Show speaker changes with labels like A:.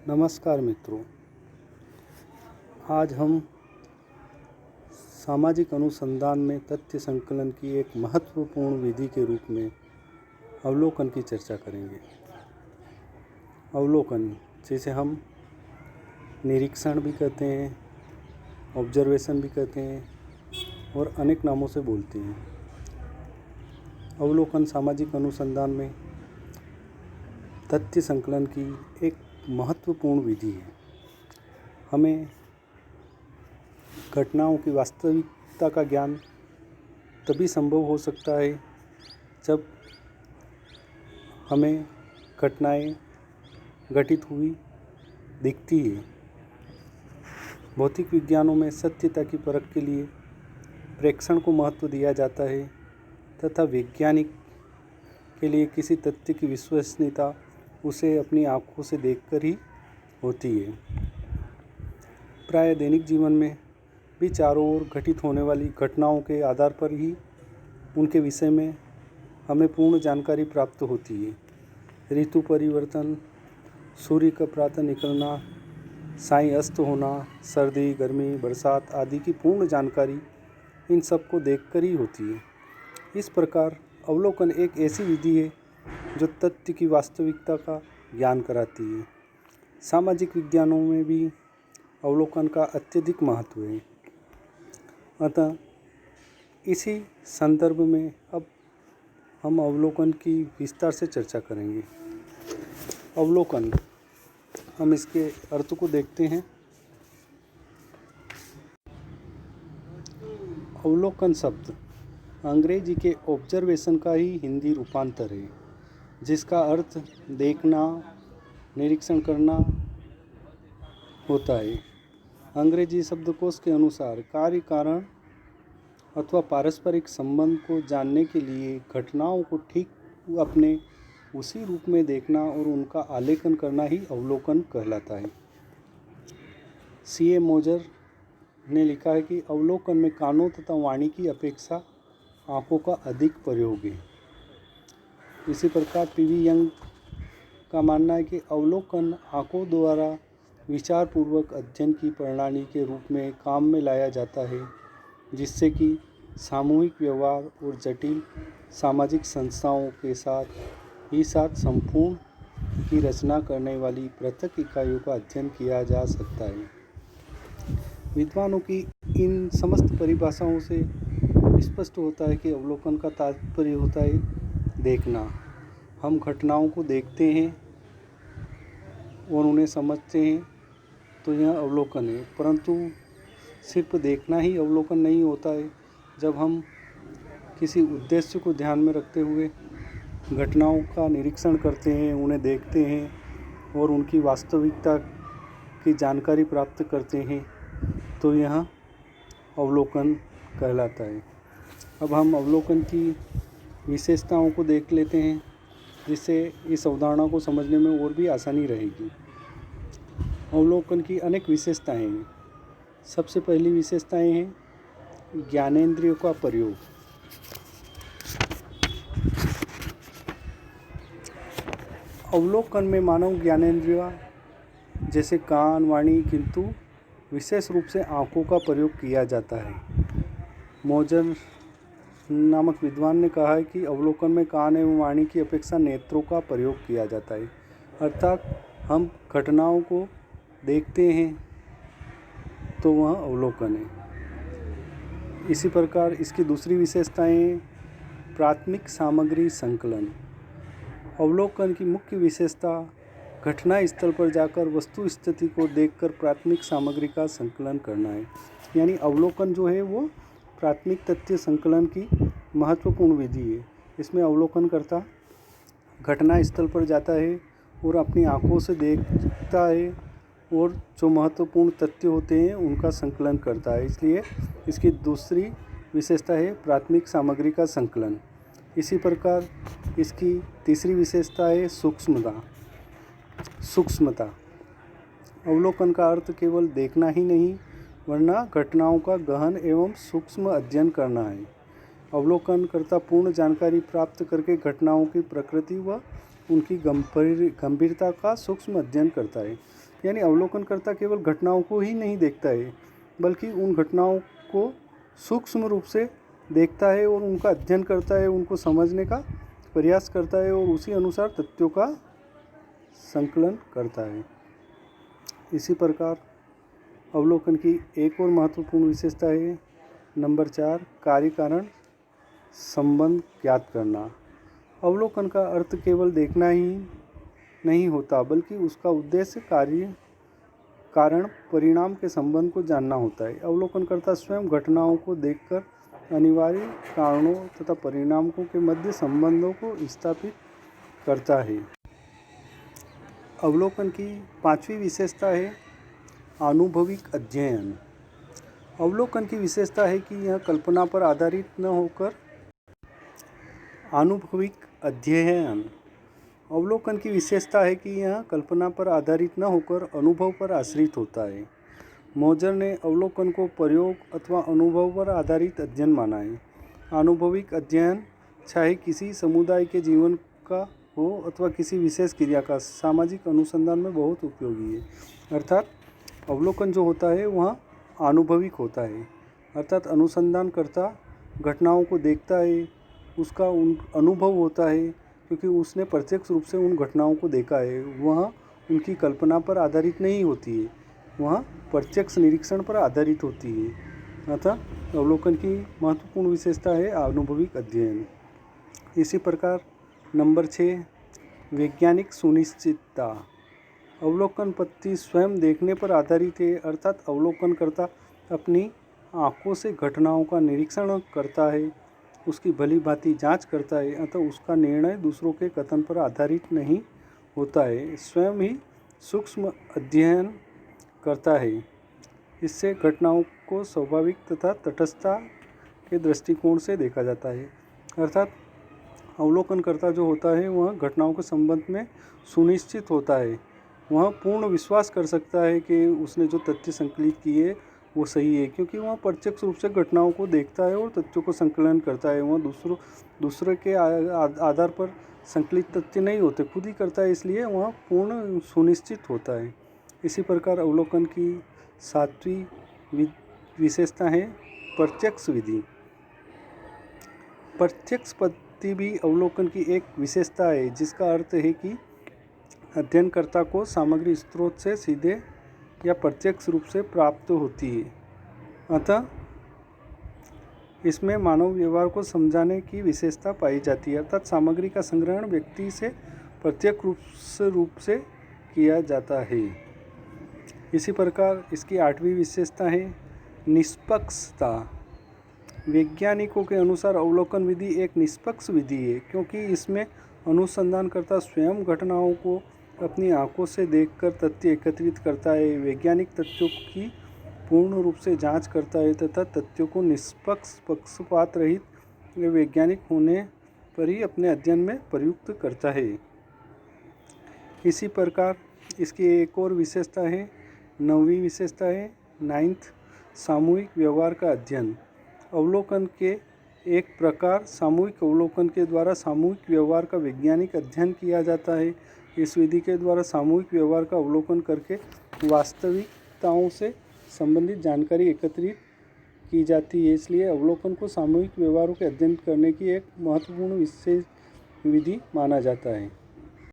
A: नमस्कार मित्रों, आज हम सामाजिक अनुसंधान में तथ्य संकलन की एक महत्वपूर्ण विधि के रूप में अवलोकन की चर्चा करेंगे। अवलोकन जिसे हम निरीक्षण भी कहते हैं, ऑब्जर्वेशन भी कहते हैं और अनेक नामों से बोलते हैं। अवलोकन सामाजिक अनुसंधान में तथ्य संकलन की एक महत्वपूर्ण विधि है। हमें घटनाओं की वास्तविकता का ज्ञान तभी संभव हो सकता है जब हमें घटनाएं घटित हुई दिखती है। भौतिक विज्ञानों में सत्यता की परख के लिए प्रेक्षण को महत्व दिया जाता है तथा वैज्ञानिक के लिए किसी तथ्य की विश्वसनीयता उसे अपनी आँखों से देखकर ही होती है। प्राय दैनिक जीवन में भी चारों ओर घटित होने वाली घटनाओं के आधार पर ही उनके विषय में हमें पूर्ण जानकारी प्राप्त होती है। ऋतु परिवर्तन, सूर्य का प्रातः निकलना, सायं अस्त होना, सर्दी, गर्मी, बरसात आदि की पूर्ण जानकारी इन सब को देखकर ही होती है। इस प्रकार अवलोकन एक ऐसी विधि है जो तथ्य की वास्तविकता का ज्ञान कराती है। सामाजिक विज्ञानों में भी अवलोकन का अत्यधिक महत्व है। अतः इसी संदर्भ में अब हम अवलोकन की विस्तार से चर्चा करेंगे। अवलोकन, हम इसके अर्थ को देखते हैं। अवलोकन शब्द अंग्रेजी के ऑब्जर्वेशन का ही हिंदी रूपांतर है, जिसका अर्थ देखना, निरीक्षण करना होता है। अंग्रेजी शब्दकोश के अनुसार कार्य कारण अथवा पारस्परिक संबंध को जानने के लिए घटनाओं को ठीक अपने उसी रूप में देखना और उनका आलेखन करना ही अवलोकन कहलाता है। C.A. मोजर ने लिखा है कि अवलोकन में कानों तथा वाणी की अपेक्षा आँखों का अधिक प्रयोग है। इसी प्रकार P.V. यंग का मानना है कि अवलोकन आँखों द्वारा विचारपूर्वक अध्ययन की प्रणाली के रूप में काम में लाया जाता है, जिससे कि सामूहिक व्यवहार और जटिल सामाजिक संस्थाओं के साथ संपूर्ण की रचना करने वाली पृथक इकाइयों का अध्ययन किया जा सकता है। विद्वानों की इन समस्त परिभाषाओं से स्पष्ट होता है कि अवलोकन का तात्पर्य होता है देखना। हम घटनाओं को देखते हैं और उन्हें समझते हैं तो यह अवलोकन है। परंतु सिर्फ देखना ही अवलोकन नहीं होता है। जब हम किसी उद्देश्य को ध्यान में रखते हुए घटनाओं का निरीक्षण करते हैं, उन्हें देखते हैं और उनकी वास्तविकता की जानकारी प्राप्त करते हैं तो यह अवलोकन कहलाता है। अब हम अवलोकन की विशेषताओं को देख लेते हैं, जिससे इस अवधारणा को समझने में और भी आसानी रहेगी। अवलोकन की अनेक विशेषताएं हैं। सबसे पहली विशेषताएं हैं ज्ञानेंद्रियों का प्रयोग। अवलोकन में मानव ज्ञानेंद्रियों जैसे कान, वाणी, किंतु विशेष रूप से आँखों का प्रयोग किया जाता है। मोजर नामक विद्वान ने कहा है कि अवलोकन में कान एवं वाणी की अपेक्षा नेत्रों का प्रयोग किया जाता है। अर्थात हम घटनाओं को देखते हैं तो वह अवलोकन है। इसी प्रकार इसकी दूसरी विशेषताएं प्राथमिक सामग्री संकलन। अवलोकन की मुख्य विशेषता घटना स्थल पर जाकर वस्तु स्थिति को देखकर प्राथमिक सामग्री का संकलन करना है। यानी अवलोकन जो है वो प्राथमिक तथ्य संकलन की महत्वपूर्ण विधि है। इसमें अवलोकनकर्ता घटना स्थल पर जाता है और अपनी आँखों से देखता है और जो महत्वपूर्ण तथ्य होते हैं उनका संकलन करता है। इसलिए इसकी दूसरी विशेषता है प्राथमिक सामग्री का संकलन। इसी प्रकार इसकी तीसरी विशेषता है सूक्ष्मता। अवलोकन का अर्थ केवल देखना ही नहीं, वरना घटनाओं का गहन एवं सूक्ष्म अध्ययन करना है। अवलोकनकर्ता पूर्ण जानकारी प्राप्त करके घटनाओं की प्रकृति व उनकी गंभीरता का सूक्ष्म अध्ययन करता है। यानी अवलोकनकर्ता केवल घटनाओं को ही नहीं देखता है, बल्कि उन घटनाओं को सूक्ष्म रूप से देखता है और उनका अध्ययन करता है, उनको समझने का प्रयास करता है और उसी अनुसार तथ्यों का संकलन करता है। इसी प्रकार अवलोकन की एक और महत्वपूर्ण विशेषता है नंबर 4, कार्य कारण संबंध ज्ञात करना। अवलोकन का अर्थ केवल देखना ही नहीं होता, बल्कि उसका उद्देश्य कार्य कारण परिणाम के संबंध को जानना होता है। अवलोकनकर्ता स्वयं घटनाओं को देखकर अनिवार्य कारणों तथा परिणामों के मध्य संबंधों को स्थापित करता है। अवलोकन की 5वीं विशेषता है आनुभविक अध्ययन। अवलोकन की विशेषता है कि यह कल्पना पर आधारित न होकर आनुभविक अध्ययन। अवलोकन की विशेषता है कि यह कल्पना पर आधारित न होकर अनुभव पर आश्रित होता है। मोजर ने अवलोकन को प्रयोग अथवा अनुभव पर आधारित अध्ययन माना है। आनुभविक अध्ययन चाहे किसी समुदाय के जीवन का हो अथवा किसी विशेष क्रिया का, सामाजिक अनुसंधान में बहुत उपयोगी है। अर्थात अवलोकन जो होता है वह आनुभविक होता है, अर्थात अनुसंधानकर्ता घटनाओं को देखता है, उसका अनुभव होता है क्योंकि उसने प्रत्यक्ष रूप से उन घटनाओं को देखा है। वह उनकी कल्पना पर आधारित नहीं होती है, वह प्रत्यक्ष निरीक्षण पर आधारित होती है। अतः अवलोकन की महत्वपूर्ण विशेषता है अनुभविक अध्ययन। इसी प्रकार नंबर 6, वैज्ञानिक सुनिश्चितता। अवलोकन पद्धति स्वयं देखने पर आधारित है, अर्थात अवलोकनकर्ता अपनी आँखों से घटनाओं का निरीक्षण करता है, उसकी भली भांति जांच करता है, अतः उसका निर्णय दूसरों के कथन पर आधारित नहीं होता है, स्वयं ही सूक्ष्म अध्ययन करता है। इससे घटनाओं को स्वाभाविक तथा तटस्थता के दृष्टिकोण से देखा जाता है। अर्थात अवलोकनकर्ता जो होता है वह घटनाओं के संबंध में सुनिश्चित होता है, वह पूर्ण विश्वास कर सकता है कि उसने जो तथ्य संकलित किए वो सही है, क्योंकि वह प्रत्यक्ष रूप से घटनाओं को देखता है और तथ्यों को संकलन करता है। वह दूसरे के आधार पर संकलित तथ्य नहीं होते, खुद ही करता है, इसलिए वह पूर्ण सुनिश्चित होता है। इसी प्रकार अवलोकन की 7वीं विशेषता है प्रत्यक्ष विधि। प्रत्यक्ष पद्धति भी अवलोकन की एक विशेषता है, जिसका अर्थ है कि अध्ययनकर्ता को सामग्री स्रोत से सीधे या प्रत्यक्ष रूप से प्राप्त होती है, अतः इसमें मानव व्यवहार को समझाने की विशेषता पाई जाती है। अर्थात सामग्री का संग्रहण व्यक्ति से प्रत्यक्ष रूप से किया जाता है। इसी प्रकार इसकी 8वीं विशेषता है निष्पक्षता। वैज्ञानिकों के अनुसार अवलोकन विधि एक निष्पक्ष विधि है, क्योंकि इसमें अनुसंधानकर्ता स्वयं घटनाओं को अपनी आंखों से देखकर तथ्य एकत्रित करता है, वैज्ञानिक तथ्यों की पूर्ण रूप से जांच करता है तथा तथ्यों को निष्पक्ष पक्षपात रहित वैज्ञानिक होने पर ही अपने अध्ययन में प्रयुक्त करता है। इसी प्रकार इसकी एक और विशेषता है 9वीं विशेषता है 9th, सामूहिक व्यवहार का अध्ययन। अवलोकन के एक प्रकार सामूहिक अवलोकन के द्वारा सामूहिक व्यवहार का वैज्ञानिक अध्ययन किया जाता है। इस विधि के द्वारा सामूहिक व्यवहार का अवलोकन करके वास्तविकताओं से संबंधित जानकारी एकत्रित की जाती है, इसलिए अवलोकन को सामूहिक व्यवहारों के अध्ययन करने की एक महत्वपूर्ण विशेष विधि माना जाता है।